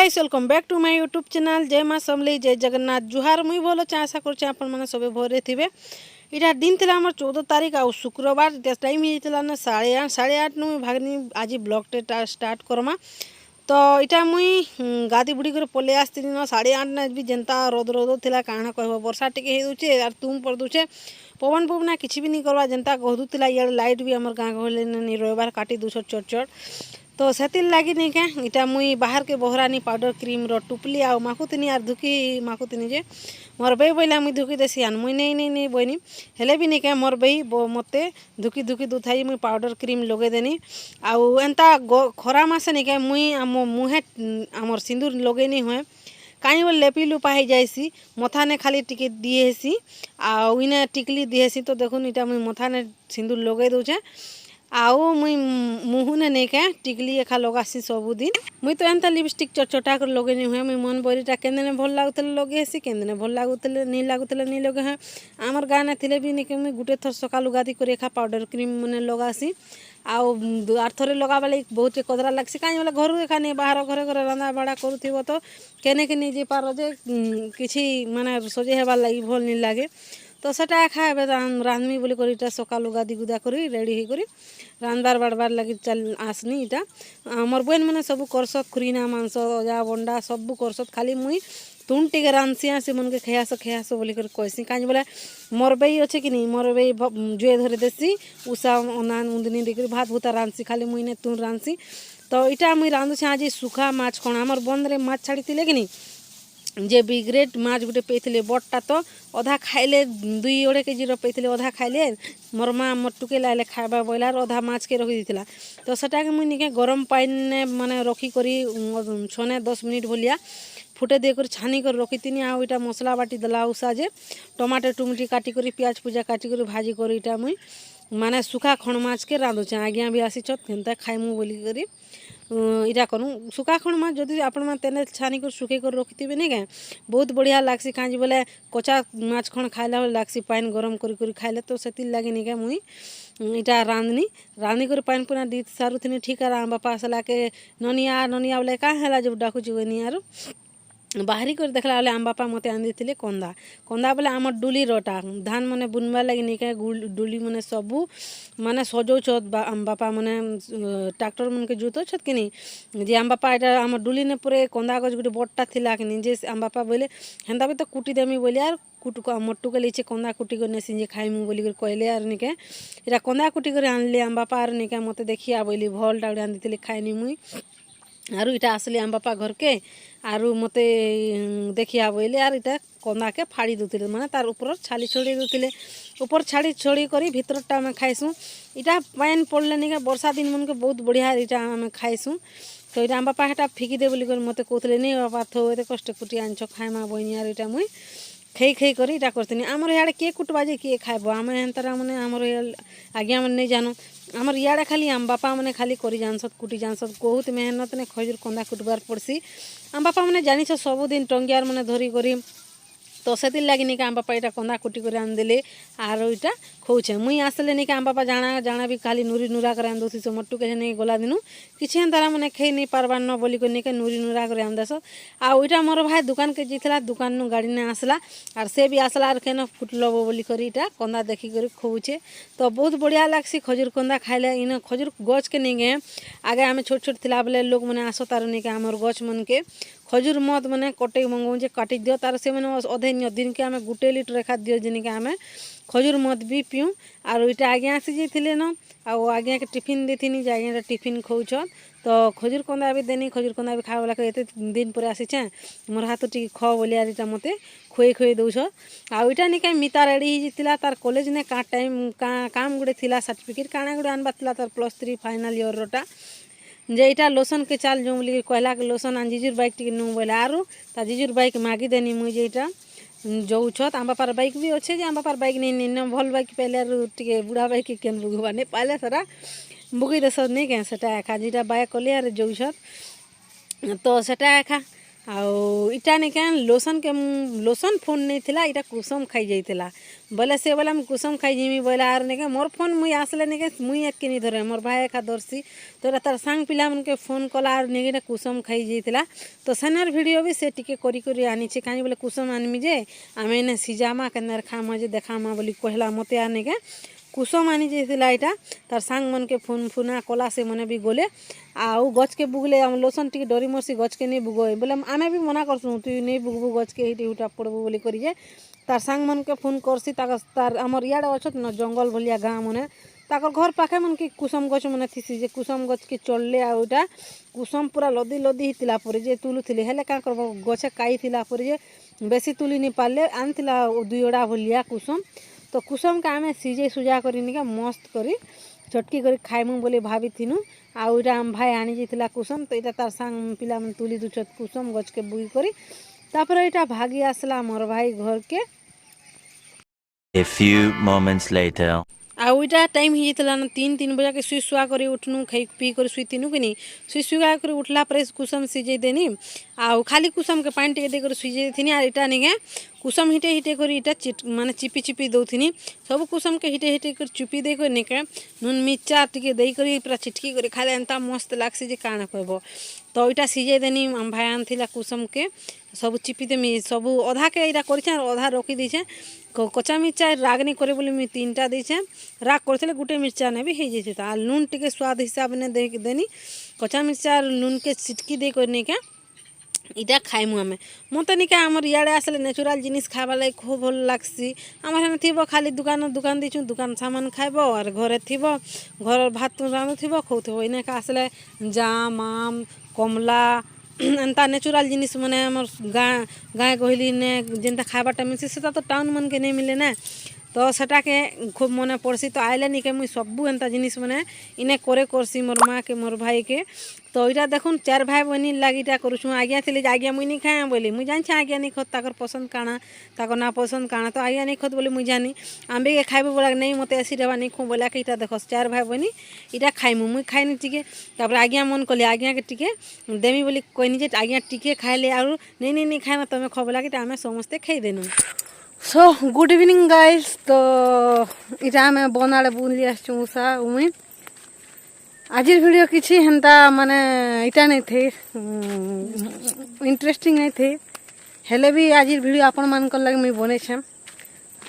Guys welcome back to my YouTube channel जय माँ समली जय जगन्नाथ जुहार मुई भल अच्छे आशा कर मैंने सब भोरे थे। यहाँ दिन थी आम 14 तारीख आ शुक्रवार टाइम होता ना 8:30 मुई भागनी आज ब्लॉग स्टार्ट करमा। तो इटा मुई गादी बुड़ी कर पलि आसती न 8:30 भी जनता रोद रोद थी काण कह वर्षा टे होचे आर तुम पर दूचे पवन पवना किसी भी नहीं करवा जनता कहूला इे लाइट भी आम गाँ गहले नहीं रविवार काटी दूसर चट तो से लगी नहीं क्या इटा मुई बाहर के बहरानी पाउडर क्रीम रो टुपली आ माखुतिनी आर धुकी माखुतिनी जे मोर बई बोला मुई धुकी देसी आन मुई नहीं बहनी हेले भी नहीं क्या मोर बई मते धुकी धुकी दुथाई मुई पाउडर क्रीम लगे देनी आउ एंता खरा मासे नहीं क्या मुई आम मुहे आमर सिंदूर लगे नहीं हुए कहीं बोले लेपी लुपा हो जाएसी मथा ने खाली टिके दिएसी आउ इने टिकली दिएसी। तो देखुन इटा मुई मथा ने सिंदूर लगे दूचे आउ मुई मुहने नहीं क्या टिकली एखा लगासी सबुदिन मुई तो एंता लिपस्टिक चटचटा कर लगे नहीं हुए मुई मन बरीटा केंदने भल लागुतले लगे हेसी केंदने भल लागुतले नहीं लगे हैं आमर गाँ ने थिले भी नहीं मुई गुटे थर सकालु गादी कर एखा पाउडर क्रीम मैंने लगासी आउ आर थरे लगा बेले बहुत कदरा लगसी कहीं बोले घर एखा नहीं बाहर घरे घरे रंधा बड़ा करूथी तो केने के नहीं जापार जे किसी माने सजे हेबार लगी भल नहीं लगे। तो सेटा एखा रांधमी बोली कर इटा सकालु गादी गुदा करी रेडी होकर रांधबार बाड़बार लगी चल आसनी इटा मोर बहन मैंने सब करसत खुरीना मांस अजा बंडा सब करसत खाली मुई तुम टे रांधसी आसी मन के खेयास बोली कर कहसी कहीं बोले मोर बई अच्छे कि नहीं मोर बई जुए धरे देसी उषा अनान उंदनी देकर भात भूता रांधसी खाली मुई ने तुम रांधसी। तो इटा मुई रांधुछे आज सुखा माछ कण आमर बंद रे माछ छाड़ी कि नहीं जे बिग्रेड माछ गुटे पेले बड़टा तो अधा खाइले 2-2.5 केजी पेले अधा खाइले मोर माँ मोर टुके लाइले खाइबा बोलार अधा माछ के रखी देथिला। तो सेटा के मुई निके गरम पानी माने रखी करी 6-10 मिनिट भलिया फुटे दे कर छानी कर रखी तीनी आउ इटा मसला बाटी देला उषा जे टमाटर टुमटी काटी करी प्याज पूजा काटी करी भाजी करी इटा मुई माने सुखा खण माछ के रांधुचे आज्ञा भी आसी छत खाइमु बोली करी इटा करूँ सुखा खण माछ जदि आपण मैंने तेने छानी कर सुखे कर रखी थे नहीं क्या बहुत बढ़िया लागसी काँच बोले कचा माछ खण खाइला लागसी पानी गरम करी खाइले। तो से लगे नहीं क्या मुई इटा रांधनी कर पानी पुना दी सारूथी ठीक है बापा आसला के ननिया बोले कहाँ है जब डाकुची बनी आर बाहरी कर देखला बेले आम बापा मते आनी थे कंदा बोले आम डुली रोटा धान मैंने बुनबार लगे नहीं क्या डुली मैंने सबू माने सजौछ आम बापा मैंने ट्राक्टर मन के जुतो छत कि नहीं जे आम बापा एटा आम डुली ने पूरे कंदा गज गोटे बड़टा थिला कि नहीं जे आम बापा बोले हेन्ता भी तो कुटी देमी बोली यार कुटुका मट्टू के लीचे कंदा कुटी कर नेसी जे खाइमु बोली कर कहले आर निके इटा कंदा कुटी कर आनले आम बापा आर निके मते देखिया बोली भल टाउडे आनी थे खाइनी मुई आरु इटा आसली आम बापा घर के आरु मते देखिया बोले यार इटा कंदा के फाड़ी दूसरे माने तार ऊपर छाली छोड़ी दूसरे ऊपर छाड़ी छोड़ी करी भीतरटा आम खाइसु इटा पानी पड़ले नहीं वर्षा दिन मन के बहुत बढ़िया इटा आम खाइसु। तो इटा आम बापा हेटा फिकी दे बोली कर मते कहते नहीं बापा थो एते कष्ट कुटी आनछ खाइमा बहनी यार इटा मुई खई कर इटा करती आमर इे किए कुटवा जे किए खाइब आम हेन्तार मैंने आमर आज्ञा मैंने नहीं जानू आमर इे खाली आम बापा मैंने खाली करी जानसत कुटी जानसत बहुत मेहनत ने खजूर कंदा कुटबार पड़सी आम बापा मैंने जानिछ सबुदिन टंगियार मैंने धरी करी। तो से लगे नहीं कि आम बापा इटा कंदा कुटी कर आनदेले आर इटा खोचे मुई आसले नहीं कि आम बापा जाना भी खाली नुरी नुरा कर आन दोसी मट्टू के नहीं गला दिनु किसी तारा मैंने खाई नहीं पारबार न बोली कर नहीं नुरी नुरा कर आन देस आउ इटा मोर भाई दुकान के जीतला दुकान नु गाड़ी ने आसला आर से भी आसला आर केन फुटलब बोली कर इटा कंदा देखी कर खोचे। तो बहुत बढ़िया लागसी खजूर कंदा खाइले इन खजूर गच के नहीं गए आगे आम छोट छोट थिला बेले लोग मैंने आस तार नहीं कि आमर गच मन के खजूर मत मैंने कटे मंगाऊ जे काटी दियो तार से मैंने अधे दिन के आम गुटे लिटर रेखा दियो जिन के आम खजूर मत भी पीऊँ आर इटा आज्ञा आसी जाइए न आज्ञा के टिफिन देथिनी जे आज्ञा टिफिन खोच तो खजूर कंदा भी देनी खजूर कंदा भी खावा वाला एत दिन पर आसीचे मोर हाथ टी ख बोली यार इटा मते खुए दौछ आउ इटा नहीं कहीं मिता रेडी होता तार कॉलेज ने का टाइम काम गुटे थिला सर्टिफिकेट काଣା गुटे आनबार तार +3 फाइनाल इयर रोटा जे इटा लोसन के चाल जो बोली कहला के लोसन आन जीजुर बाइक टी नु बोले आरु ता जीजुर बाइक मागी देनी मुई जे इटा जाऊछत आम बापार बाइक भी अच्छे जे आम बापार बाइक नहीं भल बाइक पहले टे बुढ़ा बाइक केन बुगवा नहीं पाले सारा बुगी देस नहीं क्या सेटा एका जीटा बाइक कले आर जाऊछत। तो सेटा एका इटा नहीं क्या लोसन फोन नहीं थिला इटा कुसुम खाई जाइथिला बोले से बोला मैं कुसुम खाई जिमी बोला आर नहीं क्या मोर फोन मुई आसले नहीं क्या मुई एक नहीं धरे मोर भाई एका धरसी तो तार सांग पिला मन के फोन कला आर नहीं क्या कुसुम खाई जाइथिला तो सेनार वीडियो भी से टिके करी आनी कहीं बोले कुसुम आनमी जे आमे ने सिजामा के खामा जे देखामा बोली कहला मते आर नहीं क्या कुसुम आनी जाइथिला इटा तार सांग मन के फोन फुना कला से मने भी गोले आउ गच के बुगले हम लोसन टिके डरी मरसी गच के नहीं बुगो बोले आमे भी मना करसु तू नहीं बुगबू गच के हिटी उठा पड़बू बोली करी जे तार सांग मन के फोन करसी तार आमर इयाडे अछत न जंगल भलिया गाँ मने ताकर घर पाखे मन के कुसुम गछ मने थिसी जे कुसुम गछ के चढ़ले आउटा कुसुम पूरा लदी लदी हितिला परे जे तुलुथिले हेले का करबो गछे काई थिला परे जे बेसी तुली नहीं पारले आनथिला दुईड़ा भलिया कुसुम तो कुसुम का आमे सिजे सुजा करी का मस्त करी चटकी करी खाइमु बोली भाभी थिनु आउ इटा आम भाई आनी जाइथिला कुसुम तो इटा तार सांग पिला मन तुली दुछत कुसुम गछ के बुई करी तापर इटा भागी आसला मोर भाई घर के A few moments later. आउ इटा टाइम ही जाइथिला न 3 बजे के सुई सुआ करी उठनु खाई पी कर सुई तिनु कि नहीं सुई सुआ कर उठला पर कुसुम सिजे देनी आउ खाली कुसुम के पानी टे दे कर सिजे थिनी आर इटा नहीं कुसुम हिटे हिटे कर इटा माने चिपी चिपी दौथिनी सब कुसुम के हिटे हिटे कर चुपी दे कर निके नून मिर्चा टिके दे कर पूरा चिटकी कर खाले एंता मस्त लागसी जे काना कहबो तो इटा सिजे देनी हम भाई आनथिला कुसुम के सब चिपी देमी सब अधा के इटा करछे अधा रखी दीछे कच्चा मिर्चा राग नहीं करे बोली मुझे 3टा दीछे राग करते गोटे मिर्चा ने भी हो जाता आ लून टिके स्वाद हिसाब ने दे देनी कच्चा मिर्चा लून के चिटकी दे करने क्या इटा खाइमु आमे मत नहीं क्या आमर इयाड़े आसले नेचुराल जिनिस खाइबा लगे खूब भल लागसी आमर हेने थी खाली दुकान दीचु दुकान सामान खाइब और घरे थी घर भात रांधुव खाऊ इने का आसले जाम आम कमला एंता नेचुराल जिनिस माने आमर गाँ गहली ने जेनता खाइबाटा मिलसी सेटा तो टाउन मन के नहीं मिले ना तो सेटा के खूब मने पड़सी तो आइले निके मुई सबू एंता जिनिस माने इने करे करसी मोर माँ के मोर भाई के तो इटा देखुन 4 भाई बहनी लागिटा करूछु आज्ञा थिले आज्ञा मुई नहीं खाए बोली मुई जानी आज्ञा नहीं खत ताकर पसंद काना ताकर ना पसंद काना तो आज्ञा नहीं खत बोली मुई जानी आंबे के खाइबे बोला नहीं मते ऐसी डबा नहीं खो बोला कि इटा देखो 4 भाई बहनी इटा खाइमु मुई खाइनी टिके तापर आज्ञा मन कले आज्ञा के टिके देमी बोली कहनी जे आज्ञा टिके खाइले आरु नहीं खाए तमे खो बोला कि आमे समस्ते खाई देनु सो गुड इवनिंग गाइस तो इटा आमे बनाड़े बुली आसछु उषा उमिन आज वीडियो किसी हेन्ता माने इटा नहीं थे इंटरेस्टिंग नहीं थे हेले भी आज वीडियो आपण मान कर लगे मुई बने छे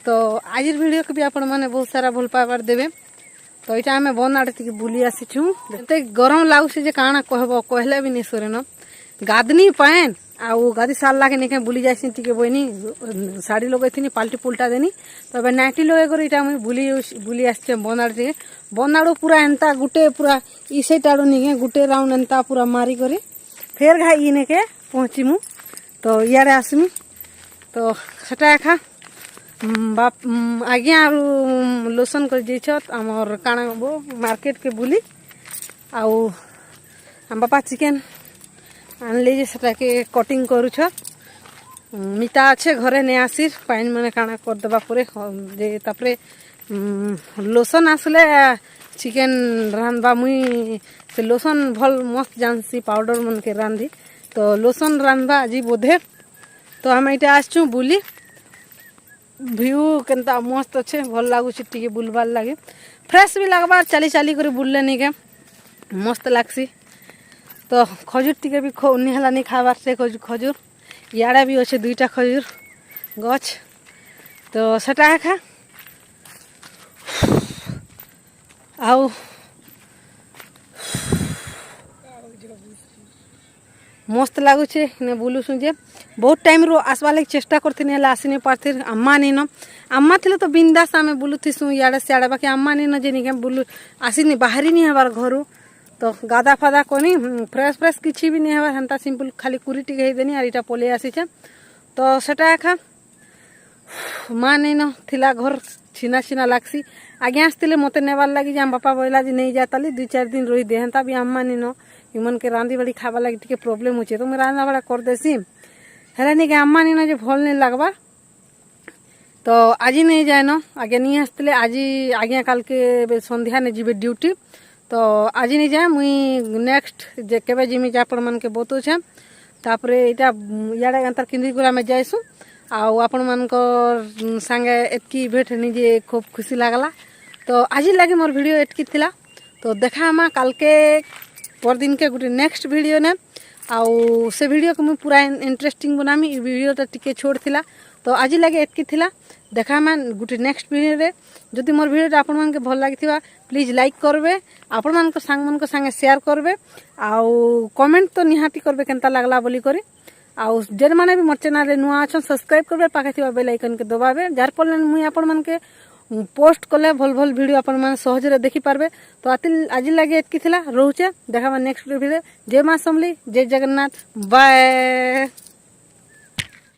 तो आज वीडियो को भी आपण माने बहुत सारा भल पाइबार देबे तो इटा आमे बनाड़े टिके बुली आसीछु एते गरम लागुसी जे काना कहबो कहले भी नहीं सरे न गादनी पाएन आउ गादी साल लागे नहीं बुली जासी टिके बनी साड़ी लगे थी पाल्टी पुल्टा देनी तब नाइटी लगे कर इटा मुई बुली आसचे बनाड़ टिके बनाड़ो पूरा एंता गुटे पूरा इसे टाड़ो नहीं गुटे राउंड एंता पूरा मारी करी फेर घाई इने के पहुँचीमु तो इयारे आसमी तो सेटा एखा बाप आज्ञा आरु लोसन कर जाइछत आमर काना बो मार्केट के बुली आउ हम बापा चिकेन आनले जे सेटा के कटिंग करूछ मिटा अच्छे घरे नहीं आसिर पाइन मैंने काना कर देबा परे जे तापरे लोसन आसले चिकेन रांधबा मुई से लोसन भल मस्त जानसी पाउडर मन के रांधी तो लोसन रांधबा आज बोधे तो हम इटा आसचु बुली व्यू केनता मस्त अच्छे भल लागुची टिके बुलबार लागे फ्रेश भी लगबार चाली चाली कर बुलले नहीं के मस्त लागसी तो खजूर टिके भी निहला नहीं खाबार से खजूर इयाड़े भी अच्छे 2टा खजूर गछ तो सेटा खा आउ मस्त लगुचे ने बुलुसु जे बहुत टाइम रो आसवा लगे चेष्टा करथिन हेला आसी नहीं पारथिर अम्मा नहीं न अम्मा थिले तो बिंदास आमे बुलुथिसु इयाड़े सियाड़े बाकी अम्मा नहीं न जे निके बुलु आसी नहीं बाहरी नहीं हबार घरु तो गादा फादा कोनी फ्रेश किछि भी नहीं हबार हेंता सिंपल खाली कुरी टिके हे देनी आर इटा पले आसीछे तो सेटा एखा माँ नहीं न थिला घर छीना छीना लागसी आगे आसते मत नेबार लगी जे बापा बोला जे नहीं जाताली 2-4 दिन रही दे हेंता भी अम्मा नहीं न इमन के रांधी बाड़ी खावा लगी टिके प्रॉब्लम होचे तो मैं रांधा बाड़ा कर देसी हेला नहीं के अम्मा नहीं न जे भल नहीं लगवा तो आज नहीं जाए न आगे नहीं आसते आज आगे काल के संध्या ने जीवे ड्यूटी तो आज नहीं जाए मुई नेक्स्ट जे केबे जिमी जा पर मन के बतो छे तापर यहाँ इे अंतर किंदी कर आम जाइसु आपण मान सांगे एतकी भेट नहीं जे खूब खुशी लगला। तो आज लगे मोर वीडियो एतकी थिला। तो देखा काल के पर दिन के गोटे नेक्स्ट वीडियो ने आउ से वीडियो को मुझे पूरा इंटरेस्टिंग बनामी। वीडियो तो टिके छोड़ थिला। तो आज लगे एतकी थिला। देखा गोटे नेक्स्ट वीडियो रे जदि मोर वीडियो आपण मान के भल लागिथिबा प्लीज लाइक करबे, आपण मान को सांग मन को संगे शेयर करबे, आउ कमेंट तो निहाती करबे केनता लागला बोली करी। आउ जेन माने भी मोर चैनल रे नुआ अछन सब्सक्राइब करबे, पाखे थिबा बेल आइकन के दबाबे, जार पले मुई आपण मान के पोस्ट कले भल भल वीडियो आपण मान सहज रे देखि पारबे। तो आज लगे एतकी थिला। रहूचे देखा नेक्स्ट वीडियो। जय मां समली, जय जगन्नाथ, बाय।